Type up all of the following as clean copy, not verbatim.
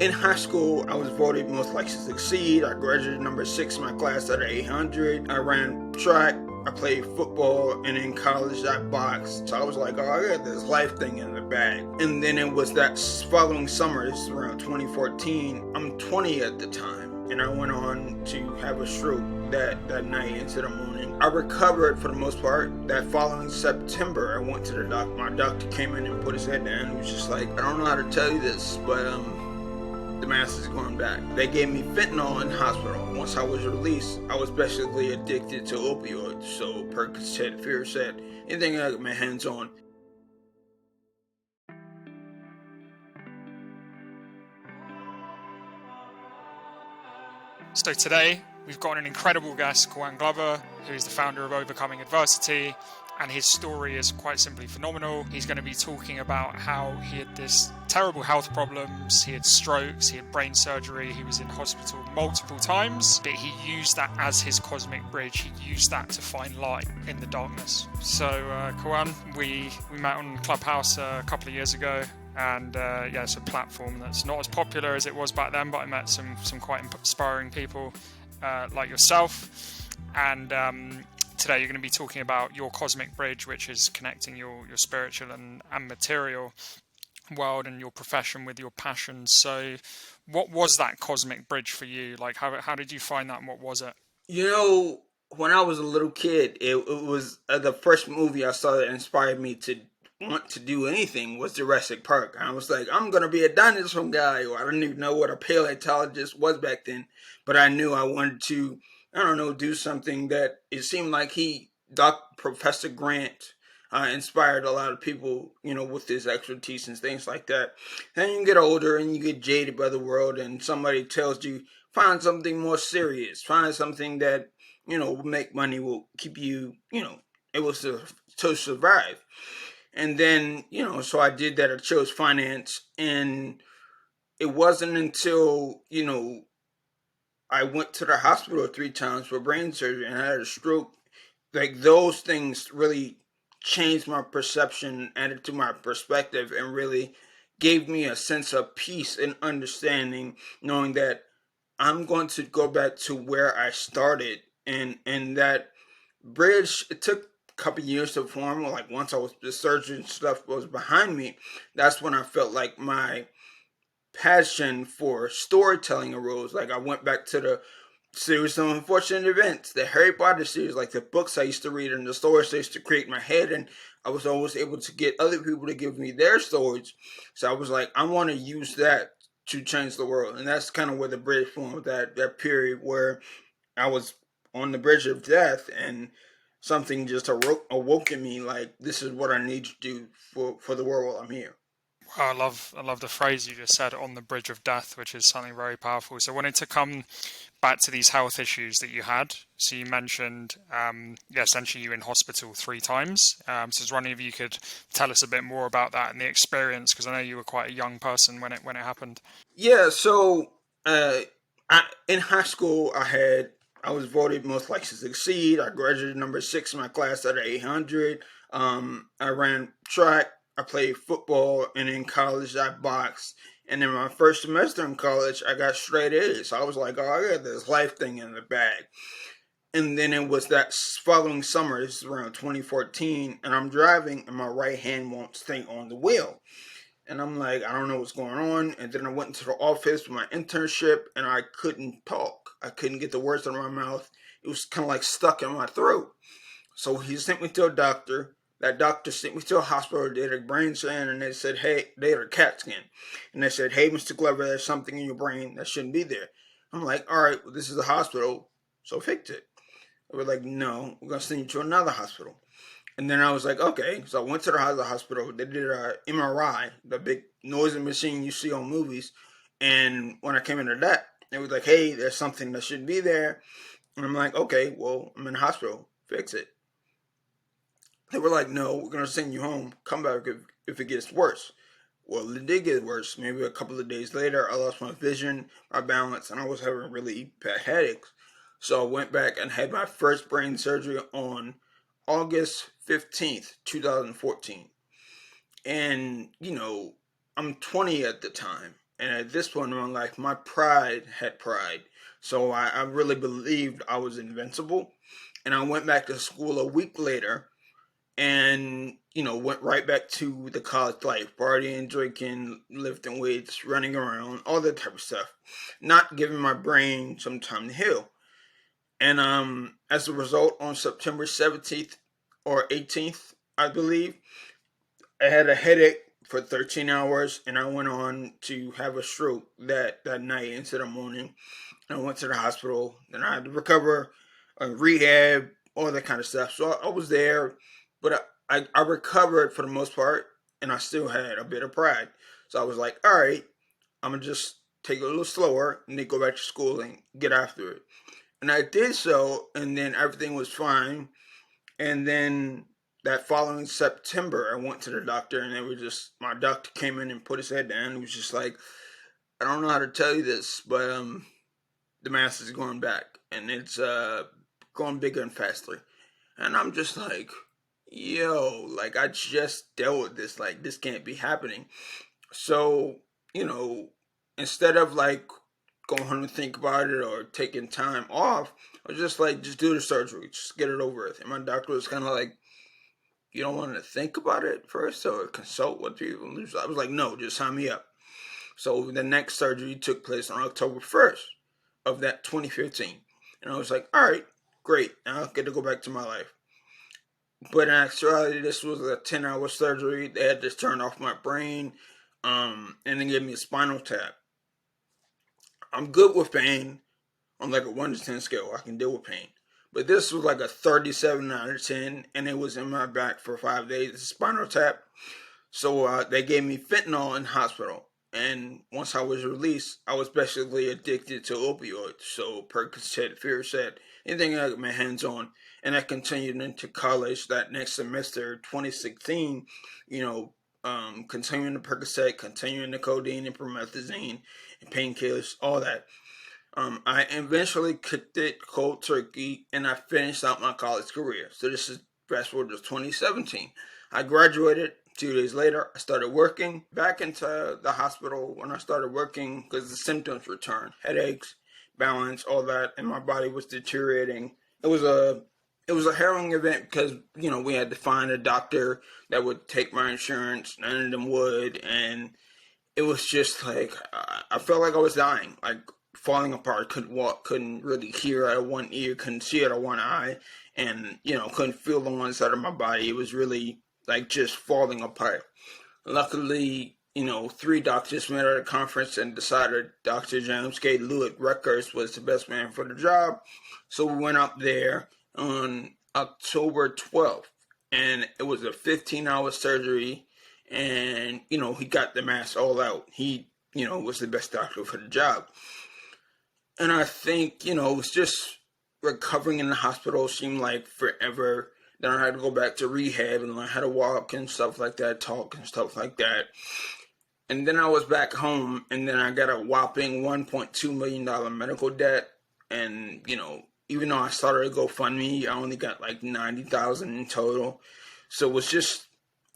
In high school, I was voted most likely to succeed. I graduated number six in my class out of 800. I ran track. I played football, and in college I boxed. So I was like, oh, I got this life thing in the bag. And then it was that following summer, this is around 2014. I'm 20 at the time, and I went on to have a stroke that night into the morning. I recovered for the most part. That following September, I went to the doctor. My doctor came in and put his head down. He was just like, I don't know how to tell you this, but the mass is going back. They gave me fentanyl in the hospital. Once I was released, I was basically addicted to opioids. So Percocet, Fiorset, anything I got my hands on. So today we've got an incredible guest, Kawan, who is the founder of Overcoming Adversity, and his story is quite simply phenomenal. He's going to be talking about how he had this terrible health problems, he had strokes, he had brain surgery, he was in hospital multiple times, but he used that as his cosmic bridge. He used that to find light in the darkness. So Kawan, we met on Clubhouse a couple of years ago, and yeah, it's a platform that's not as popular as it was back then, but I met some quite inspiring people like yourself. And today you're going to be talking about your cosmic bridge, which is connecting your spiritual and material world and your profession with your passion. So what was that cosmic bridge for you? Like how did you find that, and what was it? You know, when I was a little kid, it was the first movie I saw that inspired me to want to do anything was Jurassic Park. I was like, I'm gonna be a dinosaur guy, or I didn't even know what a paleontologist was back then, but I knew I wanted to, I don't know, do something that it seemed like Professor Grant, inspired a lot of people, with his expertise and things like that. Then you get older and you get jaded by the world, and somebody tells you, find something more serious. Find something that, will make money, will keep you, able to survive. And then, so I did that. I chose finance. And it wasn't until, I went to the hospital 3 times for brain surgery and I had a stroke. Like those things really changed my perception, added to my perspective, and really gave me a sense of peace and understanding, knowing that I'm going to go back to where I started, and that bridge. It took a couple years to form. Like once I was the surgery and stuff was behind me, that's when I felt like my passion for storytelling arose. Like I went back to the series of unfortunate events, the Harry Potter series, like the books I used to read and the stories I used to create in my head, and I was always able to get other people to give me their stories. So I was like, I want to use that to change the world, and that's kind of where the bridge formed. That period where I was on the bridge of death, and something just awoke in me, like this is what I need to do for the world while I'm here. Well, I love the phrase you just said, on the bridge of death, which is something very powerful. So I wanted to come back to these health issues that you had. So you mentioned, yeah, essentially you were in hospital 3 times. So I was wondering if you could tell us a bit more about that and the experience, because I know you were quite a young person when it happened. Yeah, so in high school, I was voted most likely to succeed. I graduated number six in my class out of 800. I ran track. I played football, and in college I boxed. And in my first semester in college, I got straight A's. So I was like, oh, I got this life thing in the bag. And then it was that following summer, this is around 2014, and I'm driving, and my right hand won't stay on the wheel. And I'm like, I don't know what's going on. And then I went into the office for my internship, and I couldn't talk. I couldn't get the words out of my mouth. It was kind of like stuck in my throat. So he sent me to a doctor. That doctor sent me to a hospital. They did a brain scan, and they said, hey, they did a CAT scan. And they said, hey, Mr. Glover, there's something in your brain that shouldn't be there. I'm like, all right, well, this is a hospital, so fix it. They were like, no, we're going to send you to another hospital. And then I was like, okay. So I went to the hospital. They did a MRI, the big noisy machine you see on movies. And when I came into that, it was like, hey, there's something that shouldn't be there. And I'm like, okay, well, I'm in the hospital. Fix it. They were like, no, we're going to send you home. Come back if it gets worse. Well, it did get worse. Maybe a couple of days later, I lost my vision, my balance, and I was having really bad headaches. So I went back and had my first brain surgery on August 15th, 2014. And, I'm 20 at the time. And at this point in my life, my pride had pride. So I really believed I was invincible. And I went back to school a week later and, went right back to the college life, partying, drinking, lifting weights, running around, all that type of stuff. Not giving my brain some time to heal. And as a result, on September 17th or 18th, I believe, I had a headache for 13 hours and I went on to have a stroke that night into the morning. I went to the hospital. Then I had to recover, rehab, all that kind of stuff. So I was there, but I recovered for the most part, and I still had a bit of pride. So I was like, all right, I'm gonna just take it a little slower and then go back to school and get after it. And I did so, and then everything was fine. And then that following September, I went to the doctor, and my doctor came in and put his head down. He was just like, I don't know how to tell you this, but the mass is going back, and it's going bigger and faster. And I'm just like, yo, like I just dealt with this. Like this can't be happening. So instead of like going home and think about it or taking time off, I was just like, just do the surgery, just get it over with. And my doctor was kind of like, you don't want to think about it first or consult with people. I was like, no, just sign me up. So the next surgery took place on October 1st of that 2015. And I was like, all right, great. Now I'll get to go back to my life. But in actuality, this was a 10-hour surgery. They had to turn off my brain and then give me a spinal tap. I'm good with pain on like a 1 to 10 scale. I can deal with pain. But this was like a 37 out of 10, and it was in my back for 5 days. It's a spinal tap. So they gave me fentanyl in hospital. And once I was released, I was basically addicted to opioids. So Percocet, Fiorset, anything I got my hands on. And I continued into college that next semester, 2016, continuing the Percocet, continuing the codeine and promethazine and painkillers, all that. I eventually kicked it cold turkey and I finished out my college career. So this is fast forward to 2017. I graduated 2 days later. I started working back into the hospital when I started working because the symptoms returned, headaches, balance, all that, and my body was deteriorating. It was a harrowing event because we had to find a doctor that would take my insurance. None of them would, and it was just like I felt like I was dying, like falling apart. Couldn't walk, couldn't really hear out of one ear, couldn't see out of one eye, and couldn't feel the one side of my body. It was really like just falling apart. Luckily, three doctors met at a conference and decided Dr. James K. Lewitt Rutgers was the best man for the job. So we went up there on October 12th, and it was a 15-hour surgery. And he got the mass all out. He was the best doctor for the job. And I think it was just recovering in the hospital seemed like forever. Then I had to go back to rehab and learn how to walk and stuff like that, talk and stuff like that. And then I was back home, and then I got a whopping $1.2 million medical debt. And even though I started a GoFundMe, I only got like $90,000 in total. So it was just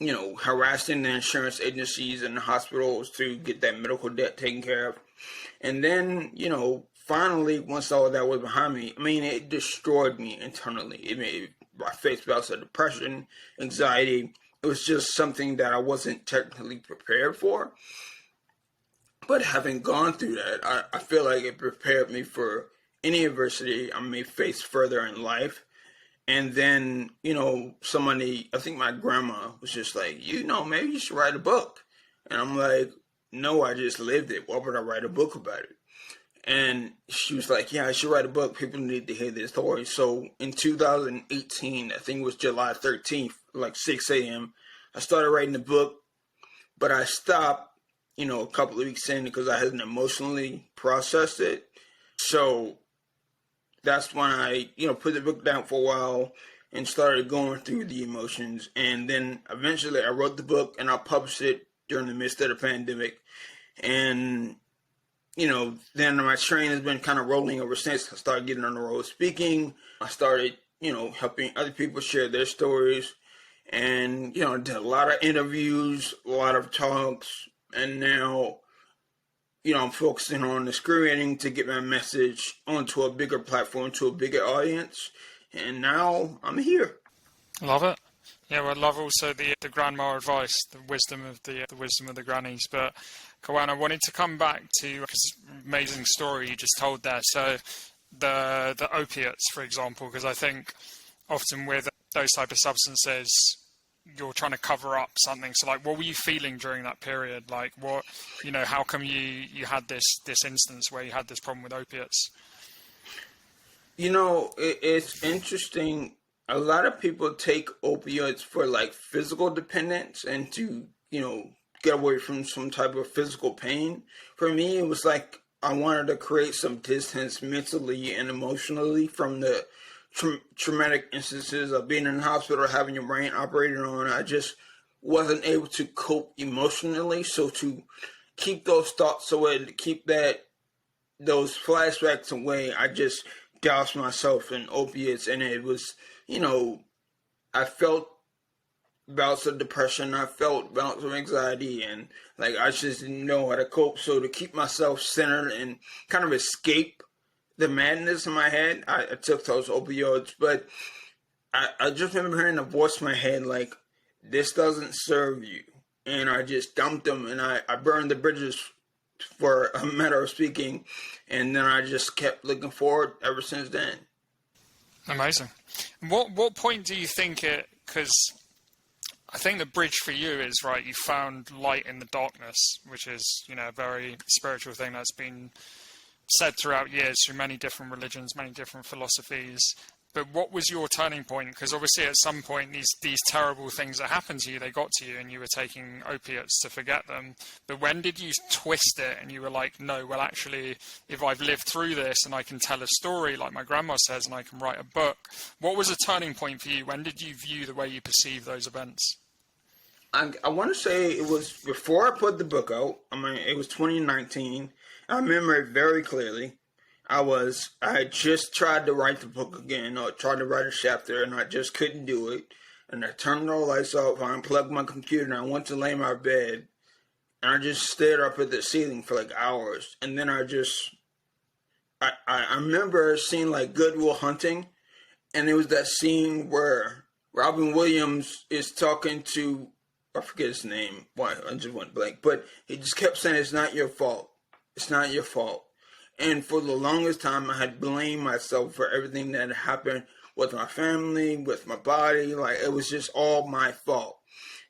harassing the insurance agencies and the hospitals to get that medical debt taken care of. And then, finally, once all that was behind me, it destroyed me internally. It made my face bouts of depression, anxiety. It was just something that I wasn't technically prepared for. But having gone through that, I feel like it prepared me for any adversity I may face further in life. And then, somebody, I think my grandma was just like, maybe you should write a book. And I'm like, no, I just lived it. Why would I write a book about it? And she was like, yeah, I should write a book. People need to hear this story. So in 2018, I think it was July 13th, like 6 a.m., I started writing the book, but I stopped, a couple of weeks in because I hadn't emotionally processed it. So that's when I, put the book down for a while and started going through the emotions. And then eventually I wrote the book and I published it during the midst of the pandemic. And, then my train has been kind of rolling ever since. I started getting on the road speaking. I started, helping other people share their stories. And, did a lot of interviews, a lot of talks. And now I'm focusing on the screenwriting to get my message onto a bigger platform, to a bigger audience. And now I'm here. Love it. Yeah, well, I love also the grandma advice, the wisdom of the wisdom of the grannies. But Kawan, I wanted to come back to this amazing story you just told there. So the opiates, for example, because I think often with those type of substances, you're trying to cover up something. So like, what were you feeling during that period? Like, what, how come you had this instance where you had this problem with opiates? It's interesting. A lot of people take opioids for like physical dependence and to, get away from some type of physical pain. For me, it was like I wanted to create some distance mentally and emotionally from the traumatic instances of being in the hospital, having your brain operated on. I just wasn't able to cope emotionally. So to keep those thoughts away, to keep those flashbacks away, I just doused myself in opiates, and it was, I felt bouts of depression, I felt bouts of anxiety, and like I just didn't know how to cope. So to keep myself centered and kind of escape the madness in my head, I took those opioids. But I just remember hearing a voice in my head like, "This doesn't serve you," and I just dumped them, and I burned the bridges for a matter of speaking, and then I just kept looking forward ever since then. Amazing. What point do you think it? Because I think the bridge for you is right. You found light in the darkness, which is a very spiritual thing that's been said throughout years through many different religions, many different philosophies. But what was your turning point? Because obviously at some point these terrible things that happened to you, they got to you and you were taking opiates to forget them. But when did you twist it and you were like, no, well actually, if I've lived through this and I can tell a story like my grandma says and I can write a book, what was a turning point for you? When did you view the way you perceive those events? I want to say it was before I put the book out. I mean, it was 2019. I remember it very clearly. I just tried to write the book again, or tried to write a chapter, and I just couldn't do it. And I turned all the lights off, I unplugged my computer, and I went to lay in my bed, and I just stared up at the ceiling for like hours. And then I remember seeing like Good Will Hunting, and it was that scene where Robin Williams is talking to, I forget his name, why, I just went blank, but he just kept saying, "It's not your fault. It's not your fault." And for the longest time, I had blamed myself for everything that had happened with my family, with my body. Like, it was just all my fault.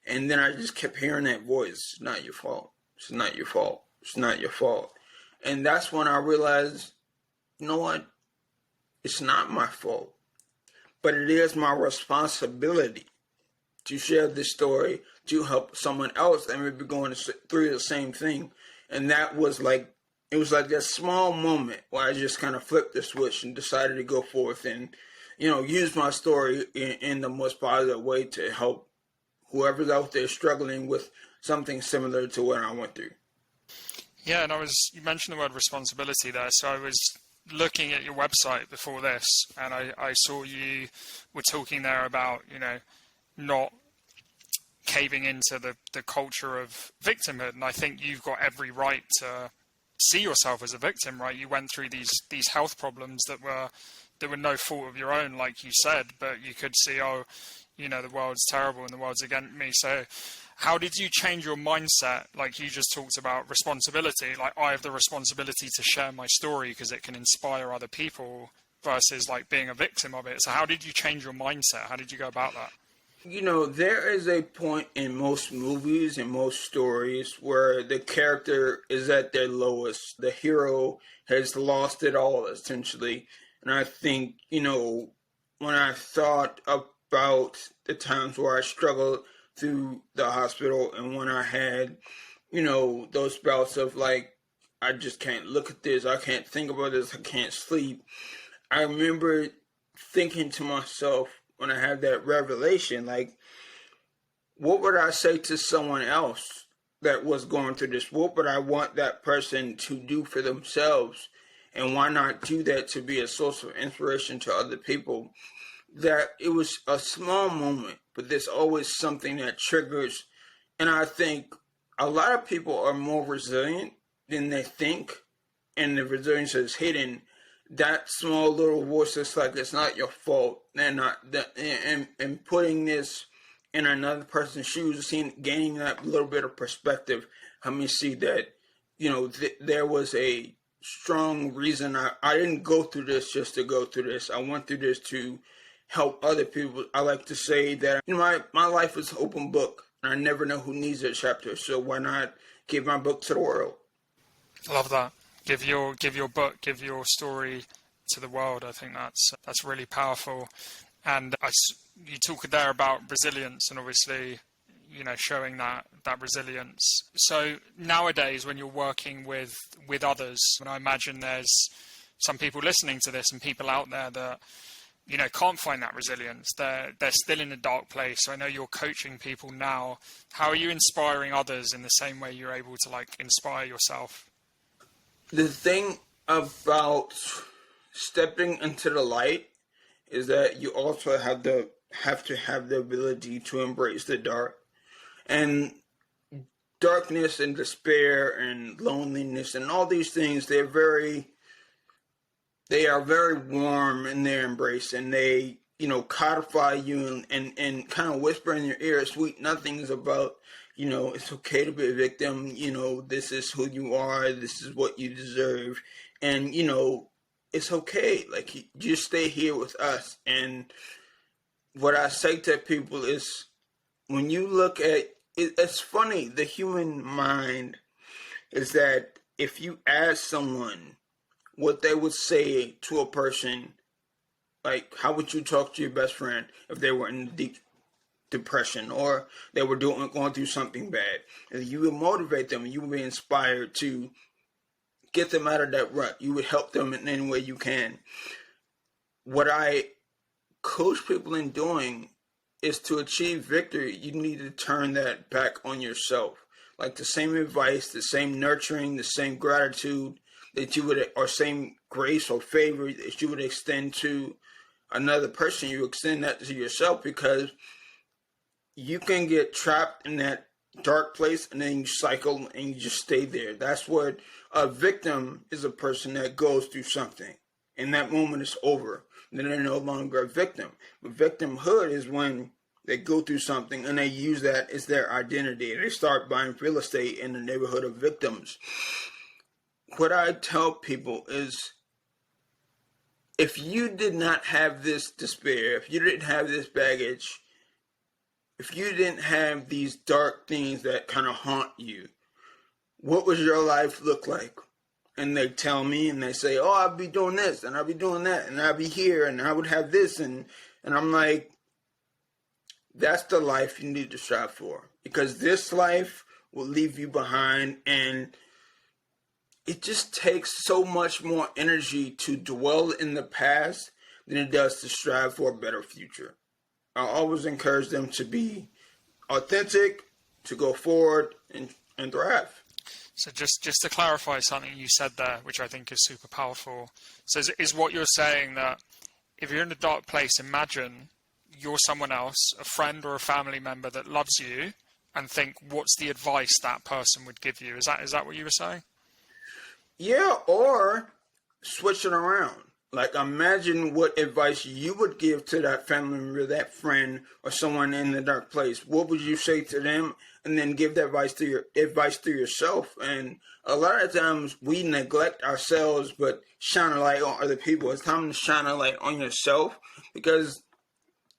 And then I just kept hearing that voice, "It's not your fault. It's not your fault. It's not your fault." And that's when I realized, you know what? It's not my fault. But it is my responsibility to share this story, to help someone else that may be going through the same thing. And that was like, it was like that small moment where I just kind of flipped the switch and decided to go forth and, use my story in the most positive way to help whoever's out there struggling with something similar to what I went through. Yeah, and you mentioned the word responsibility there. So I was looking at your website before this, and I saw you were talking there about, not caving into the culture of victimhood. And I think you've got every right to see yourself as a victim, right? You went through these health problems that were no fault of your own, like you said, but you could see, the world's terrible and the world's against me. So how did you change your mindset? Like you just talked about responsibility, like I have the responsibility to share my story because it can inspire other people versus like being a victim of it. So how did you change your mindset? How did you go about that? There is a point in most movies and most stories where the character is at their lowest. The hero has lost it all, essentially. And I think, when I thought about the times where I struggled through the hospital and when I had, those bouts of like, I just can't look at this, I can't think about this, I can't sleep. I remember thinking to myself, when I had that revelation, like, what would I say to someone else that was going through this? What would I want that person to do for themselves? And why not do that to be a source of inspiration to other people? That it was a small moment, but there's always something that triggers. And I think a lot of people are more resilient than they think, and the resilience is hidden, that small little voice that's like, it's not your fault. They're not that, and putting this in another person's shoes, seeing, gaining that little bit of perspective, help me see that, there was a strong reason. I didn't go through this just to go through this. I went through this to help other people. I like to say that, my life is an open book, and I never know who needs a chapter. So why not give my book to the world? Love that. Give your book, give your story to the world. I think that's really powerful. And you talk there about resilience, and obviously, showing that resilience. So nowadays, when you're working with others, and I imagine there's some people listening to this and people out there that can't find that resilience. They're still in a dark place. So I know you're coaching people now. How are you inspiring others in the same way you're able to inspire yourself? The thing about stepping into the light is that you also have to have the ability to embrace the dark. And darkness and despair and loneliness and all these things, they are very warm in their embrace, and they codify you and kind of whisper in your ear sweet nothings about, it's okay to be a victim, this is who you are, this is what you deserve, and it's okay, just stay here with us. And what I say to people is, when you look at it's funny, the human mind is that if you ask someone what they would say to a person, like, how would you talk to your best friend if they were in deep depression or they were going through something bad? And you would motivate them, you would be inspired to get them out of that rut. You would help them in any way you can. What I coach people in doing is, to achieve victory, you need to turn that back on yourself. Like, the same advice, the same nurturing, the same gratitude that you would, or same grace or favor that you would extend to another person, you extend that to yourself, because you can get trapped in that dark place and then you cycle and you just stay there. That's what a victim is, a person that goes through something and that moment is over. Then they're no longer a victim. But victimhood is when they go through something and they use that as their identity. They start buying real estate in the neighborhood of victims. What I tell people is, if you did not have this despair, if you didn't have this baggage, if you didn't have these dark things that kind of haunt you, what would your life look like? And they tell me, and they say, oh, I'll be doing this, and I'll be doing that, and I'll be here, and I would have this, and I'm like, that's the life you need to strive for, because this life will leave you behind, and it just takes so much more energy to dwell in the past than it does to strive for a better future. I always encourage them to be authentic, to go forward, and thrive. So just to clarify something you said there, which I think is super powerful. So is what you're saying that if you're in a dark place, imagine you're someone else, a friend or a family member that loves you, and think, what's the advice that person would give you? Is that what you were saying? Yeah, or switch it around. Like, imagine what advice you would give to that family member, that friend, or someone in the dark place. What would you say to them? And then give that advice to yourself. And a lot of times we neglect ourselves, but shine a light on other people. It's time to shine a light on yourself, because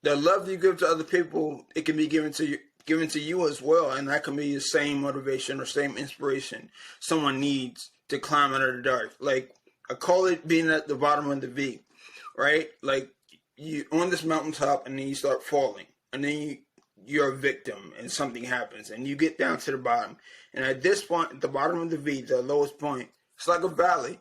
the love you give to other people, it can be given to you as well, and that can be the same motivation or same inspiration someone needs to climb out of the dark. Like, I call it being at the bottom of the V, right? Like, you on this mountaintop and then you start falling, and then you're a victim and something happens and you get down to the bottom. And at this point, at the bottom of the V, the lowest point, it's like a valley.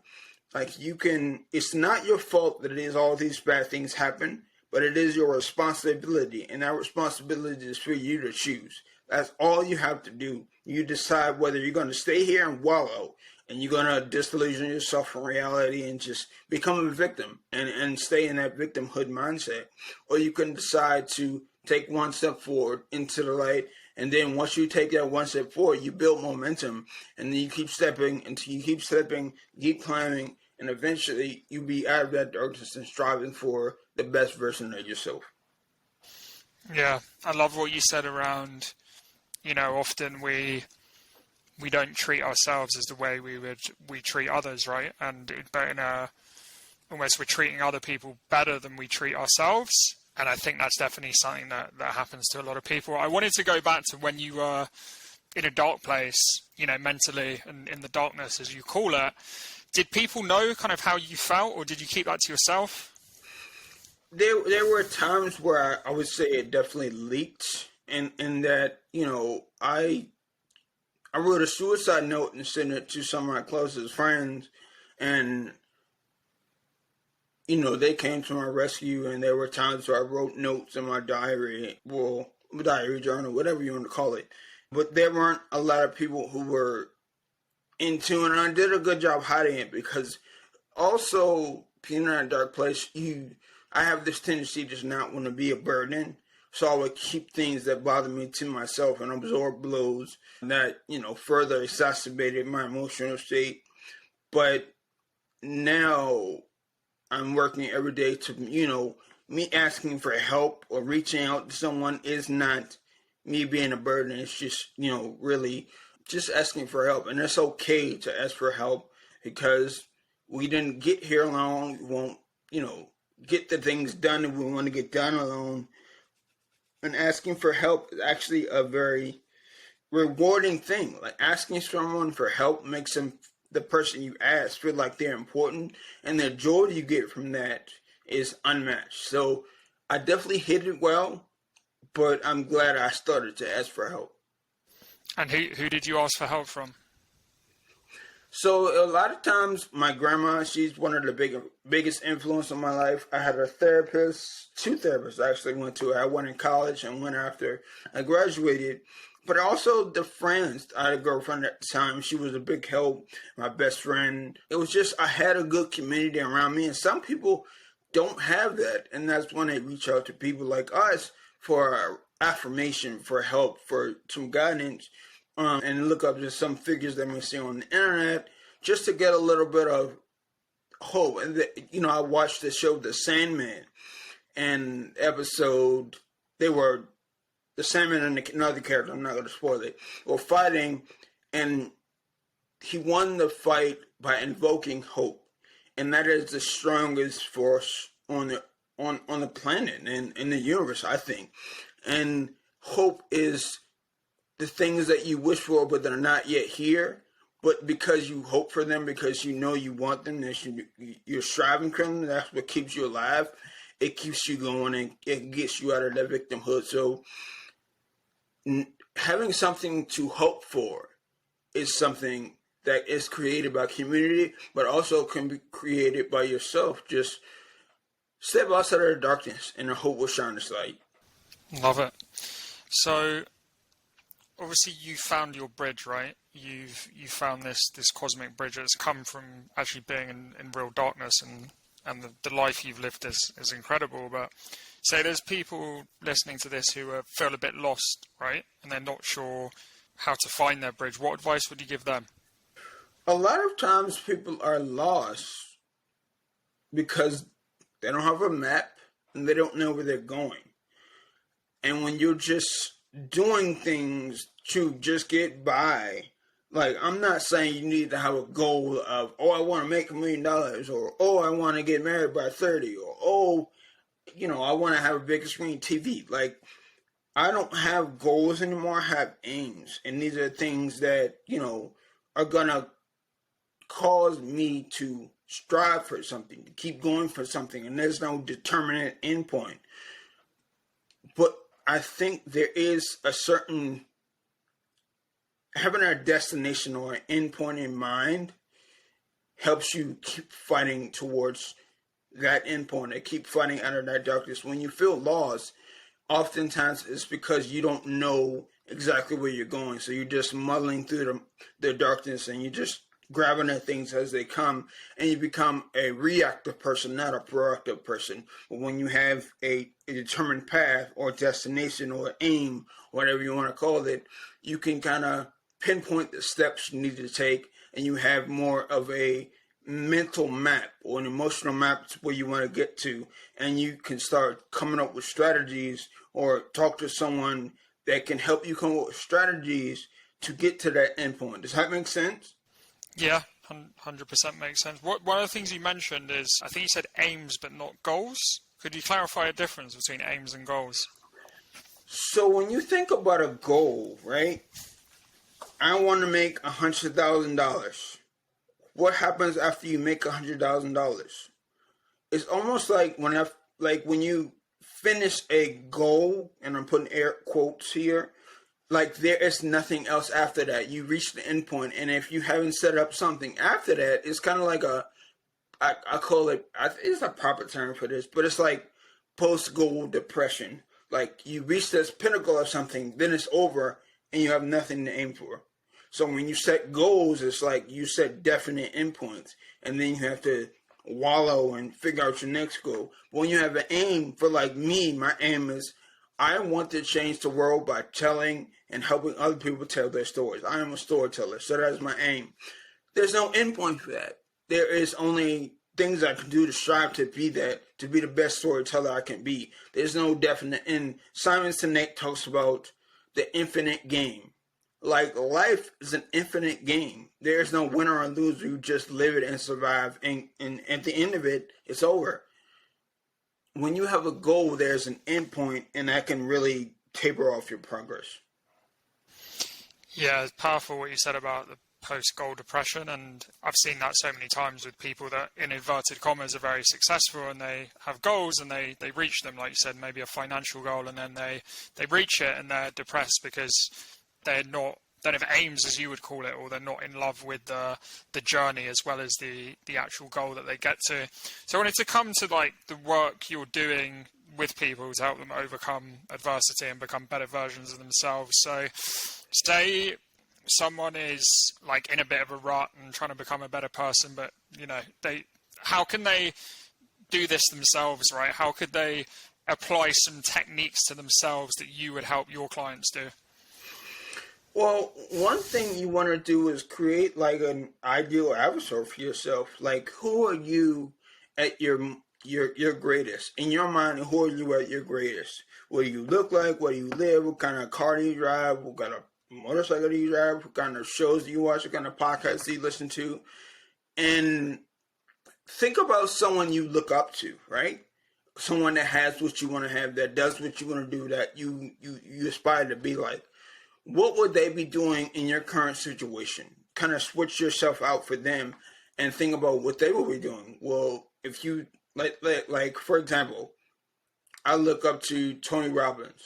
Like, it's not your fault that it is all these bad things happen, but it is your responsibility, and that responsibility is for you to choose. That's all you have to do. You decide whether you're going to stay here and wallow, and you're going to disillusion yourself from reality and just become a victim and stay in that victimhood mindset. Or you can decide to take one step forward into the light And then once you take that one step forward, you build momentum, and then you keep stepping until you keep stepping, keep climbing, and eventually you be out of that darkness and striving for the best version of yourself. Yeah, I love what you said around, often we don't treat ourselves as the way we treat others, right? But almost we're treating other people better than we treat ourselves. And I think that's definitely something that happens to a lot of people. I wanted to go back to when you were in a dark place, mentally, and in the darkness, as you call it. Did people know kind of how you felt, or did you keep that to yourself? There were times where I would say it definitely leaked, and that I wrote a suicide note and sent it to some of my closest friends, and they came to my rescue. And there were times where I wrote notes in my diary, well, diary journal, whatever you want to call it. But there weren't a lot of people who were in tune, and I did a good job hiding it because also being in a dark place, I have this tendency to just not want to be a burden. So I would keep things that bother me to myself and absorb blows that, further exacerbated my emotional state. But now I'm working every day to, me asking for help or reaching out to someone is not me being a burden. It's just, really just asking for help. And it's okay to ask for help because we didn't get here alone. We won't, get the things done that we want to get done alone. And asking for help is actually a very rewarding thing. Like asking someone for help makes the person you ask feel like they're important, and the joy you get from that is unmatched. So I definitely hit it well, but I'm glad I started to ask for help. And who did you ask for help from? So a lot of times, my grandma, she's one of the biggest influence in my life. I had a therapist, two therapists I actually went to. I went in college and went after I graduated. But also the friends. I had a girlfriend at the time. She was a big help, my best friend. It was just, I had a good community around me. And some people don't have that. And that's when they reach out to people like us for affirmation, for help, for some guidance. And look up just some figures that we see on the internet just to get a little bit of hope. And, I watched the show The Sandman, and episode, they were, the Sandman and another character, I'm not going to spoil it, were fighting, and he won the fight by invoking hope. And that is the strongest force on the planet and in the universe, I think. And hope is the things that you wish for but they're not yet here, but because you hope for them, because you know you want them, that you're striving for them, that's what keeps you alive. It keeps you going and it gets you out of that victimhood. So having something to hope for is something that is created by community, but also can be created by yourself. Just step outside of the darkness and the hope will shine its light. Love it. So obviously you found your bridge, right? You found this cosmic bridge that's come from actually being in real darkness, and the life you've lived is incredible. But say there's people listening to this who feel a bit lost, right? And they're not sure how to find their bridge. What advice would you give them? A lot of times people are lost because they don't have a map and they don't know where they're going. And when you're just doing things to just get by, like, I'm not saying you need to have a goal of, I want to make $1 million, or, I want to get married by 30, or, I want to have a big screen TV. Like, I don't have goals anymore. I have aims. And these are things that, are going to cause me to strive for something, to keep going for something. And there's no determinate endpoint. But I think there is a certain, having a destination or an endpoint in mind helps you keep fighting towards that endpoint and keep fighting under that darkness. When you feel lost, oftentimes it's because you don't know exactly where you're going. So you're just muddling through the darkness and you're just grabbing at things as they come, and you become a reactive person, not a proactive person. But when you have a determined path or destination or aim, whatever you want to call it, you can kind of pinpoint the steps you need to take, and you have more of a mental map or an emotional map to where you want to get to, and you can start coming up with strategies or talk to someone that can help you come up with strategies to get to that endpoint. Does that make sense? Yeah, 100% makes sense. One of the things you mentioned is, I think you said aims but not goals. Could you clarify a difference between aims and goals? So when you think about a goal, right? I want to make $100,000. What happens after you make $100,000? It's almost like when you finish a goal, and I'm putting air quotes here, like there is nothing else after that. You reach the end point, and if you haven't set up something after that, it's kind of like I call it, it's a proper term for this, but it's like post-goal depression. Like you reach this pinnacle of something, then it's over, and you have nothing to aim for. So when you set goals, it's like you set definite endpoints, and then you have to wallow and figure out your next goal. But when you have an aim, for like me, my aim is I want to change the world by telling and helping other people tell their stories. I am a storyteller, so that's my aim. There's no endpoint for that. There is only things I can do to strive to be that, to be the best storyteller I can be. There's no definite end. Simon Sinek talks about the infinite game. Like life is an infinite game. There's no winner or loser. You just live it and survive, and at the end of it, it's over. When you have a goal, there's an end point, and that can really taper off your progress. Yeah, it's powerful what you said about the post-goal depression, and I've seen that so many times with people that, in inverted commas, are very successful and they have goals and they reach them, like you said, maybe a financial goal, and then they reach it and they're depressed because they're not, don't have aims, as you would call it, or they're not in love with the journey as well as the actual goal that they get to. So I wanted to come to like the work you're doing with people to help them overcome adversity and become better versions of themselves. So say someone is like in a bit of a rut and trying to become a better person, but how can they do this themselves, right? How could they apply some techniques to themselves that you would help your clients do? Well, one thing you want to do is create like an ideal avatar for yourself. Like, who are you at your greatest? In your mind, who are you at your greatest? What do you look like? What do you live? What kind of car do you drive? What kind of motorcycle do you drive? What kind of shows do you watch? What kind of podcasts do you listen to? And think about someone you look up to, right? Someone that has what you want to have, that does what you want to do, that you aspire to be like. What would they be doing in your current situation? Kind of switch yourself out for them and think about what they will be doing. Well, if you like for example, I look up to Tony Robbins,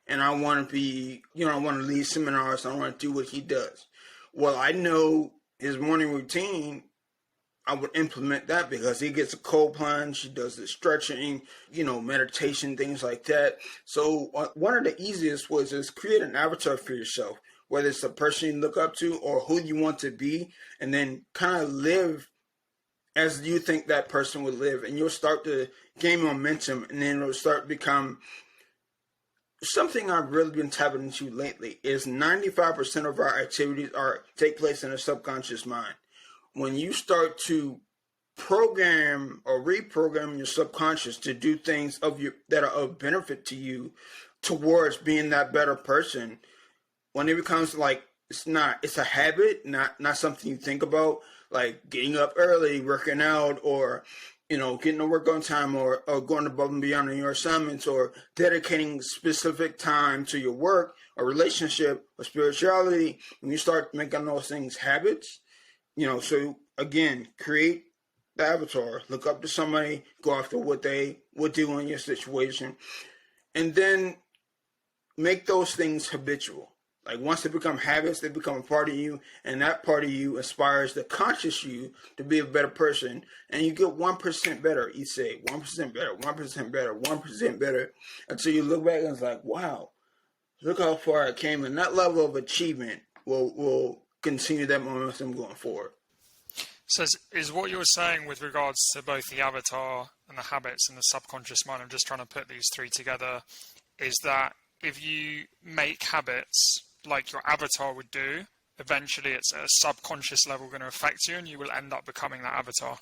and I want to be, I want to lead seminars. I want to do what he does. Well, I know his morning routine. I would implement that because he gets a cold plunge, he does the stretching, meditation, things like that. So one of the easiest was is create an avatar for yourself, whether it's the person you look up to or who you want to be, and then kind of live as you think that person would live, and you'll start to gain momentum, and then it'll start to become something I've really been tapping into lately is 95% of our activities take place in the subconscious mind. When you start to program or reprogram your subconscious to do things that are of benefit to you towards being that better person, when it becomes like it's a habit, not something you think about, like getting up early, working out, or getting to work on time, or going above and beyond on your assignments, or dedicating specific time to your work or relationship or spirituality. When you start making those things habits, so again, create the avatar, look up to somebody, go after what they would do in your situation, and then make those things habitual. Like once they become habits, they become a part of you, and that part of you inspires the conscious you to be a better person, and you get 1% better each day, 1% better, 1% better, 1% better, until you look back and it's like, wow, look how far I came, and that level of achievement will continue that momentum going forward. So is what you're saying with regards to both the avatar and the habits and the subconscious mind, I'm just trying to put these three together, is that if you make habits like your avatar would do, eventually it's at a subconscious level going to affect you and you will end up becoming that avatar.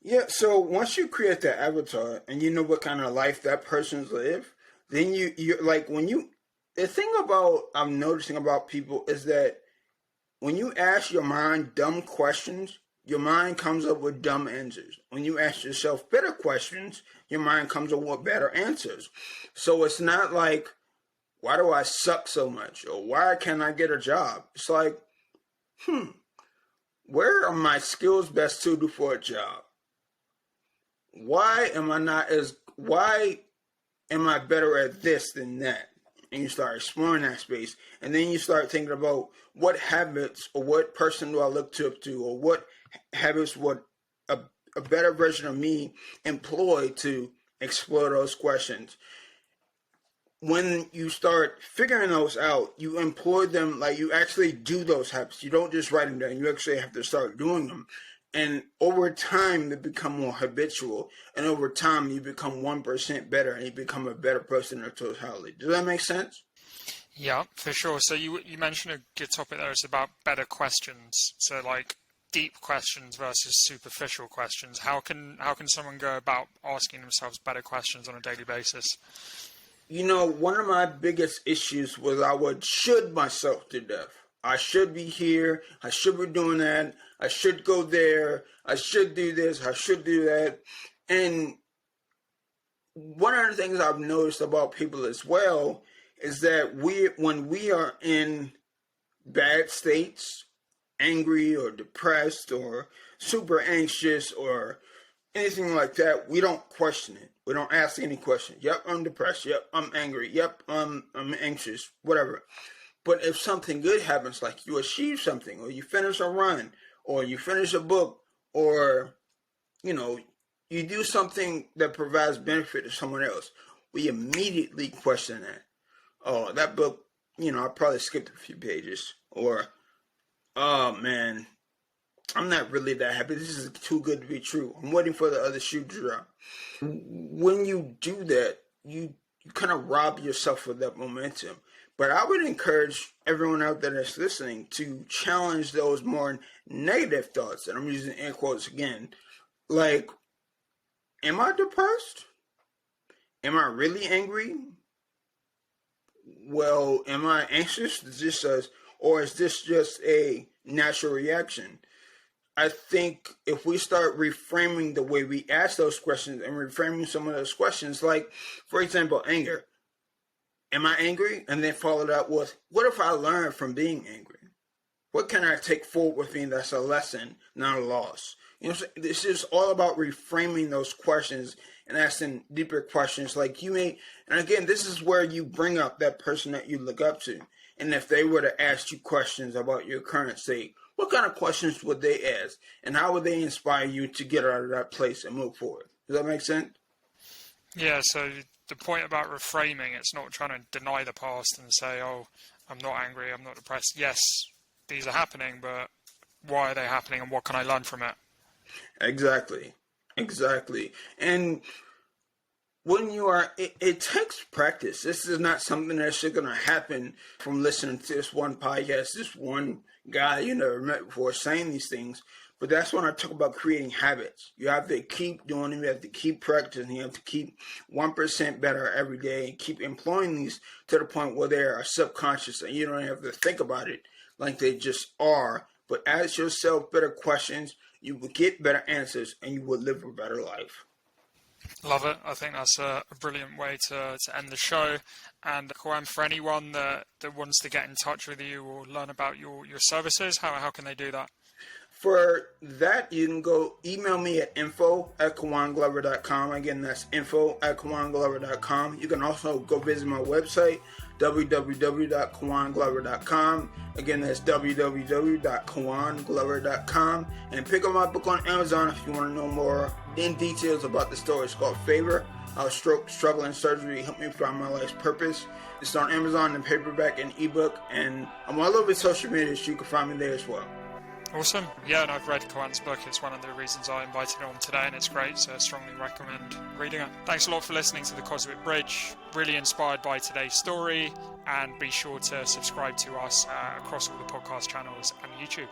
Yeah, so once you create that avatar and you know what kind of life that person's live, then you're like when you the thing about I'm noticing about people is that when you ask your mind dumb questions, your mind comes up with dumb answers. When you ask yourself better questions, your mind comes up with better answers. So it's not like, why do I suck so much? Or why can't I get a job? It's like, where are my skills best suited for a job? Why am I better at this than that? And you start exploring that space. And then you start thinking about what habits or what person do I look up to, or what habits would a better version of me employ to explore those questions. When you start figuring those out, you employ them, like you actually do those habits. You don't just write them down. You actually have to start doing them. And over time, they become more habitual. And over time, you become 1% better and you become a better person in totality. Does that make sense? Yeah, for sure. So you mentioned a good topic there. It's about better questions. So like deep questions versus superficial questions. How can someone go about asking themselves better questions on a daily basis? You know, one of my biggest issues was I would should myself to death. I should be here. I should be doing that. I should go there. I should do this. I should do that. And one of the things I've noticed about people as well is that when we are in bad states, angry or depressed or super anxious or anything like that, we don't question it. We don't ask any questions. Yep, I'm depressed. Yep, I'm angry. Yep, I'm anxious. Whatever. But if something good happens, like you achieve something, or you finish a run, or you finish a book, or you do something that provides benefit to someone else, we immediately question that. Oh, that book, I probably skipped a few pages. Or, oh man, I'm not really that happy. This is too good to be true. I'm waiting for the other shoe to drop. When you do that, you kind of rob yourself of that momentum. But I would encourage everyone out there that's listening to challenge those more negative thoughts. And I'm using air quotes again. Like, am I depressed? Am I really angry? Well, am I anxious? Or is this just a natural reaction? I think if we start reframing the way we ask those questions and reframing some of those questions, like, for example, anger. Am I angry? And then follow that with, what if I learn from being angry? What can I take forward with me that's a lesson, not a loss? This is all about reframing those questions and asking deeper questions like and again, this is where you bring up that person that you look up to. And if they were to ask you questions about your current state, what kind of questions would they ask? And how would they inspire you to get out of that place and move forward? Does that make sense? Yeah, so the point about reframing, it's not trying to deny the past and say, oh, I'm not angry, I'm not depressed. Yes, these are happening, but why are they happening and what can I learn from it? Exactly. And when you are, it takes practice. This is not something that's just going to happen from listening to this one podcast, this one guy you never met before saying these things. But that's when I talk about creating habits. You have to keep doing them. You have to keep practicing. You have to keep 1% better every day and keep employing these to the point where they are subconscious and you don't have to think about it like they just are. But ask yourself better questions. You will get better answers and you will live a better life. Love it. I think that's a brilliant way to end the show. And Kawan, for anyone that wants to get in touch with you or learn about your services, how can they do that? For that, you can go email me at info@kawanglover.com. Again, that's info@kawanglover.com. You can also go visit my website, www.kawanglover.com. Again, that's www.kawanglover.com. And pick up my book on Amazon if you want to know more in details about the story. It's called Favor, How Stroke, Struggle, and Surgery Helped Me Find My Life's Purpose. It's on Amazon in paperback and ebook. And I'm all over social media, so you can find me there as well. Awesome. Yeah, and I've read Kawan's book. It's one of the reasons I invited him on today, and it's great, so I strongly recommend reading it. Thanks a lot for listening to The Cosmic Bridge. Really inspired by today's story, and be sure to subscribe to us across all the podcast channels and YouTube.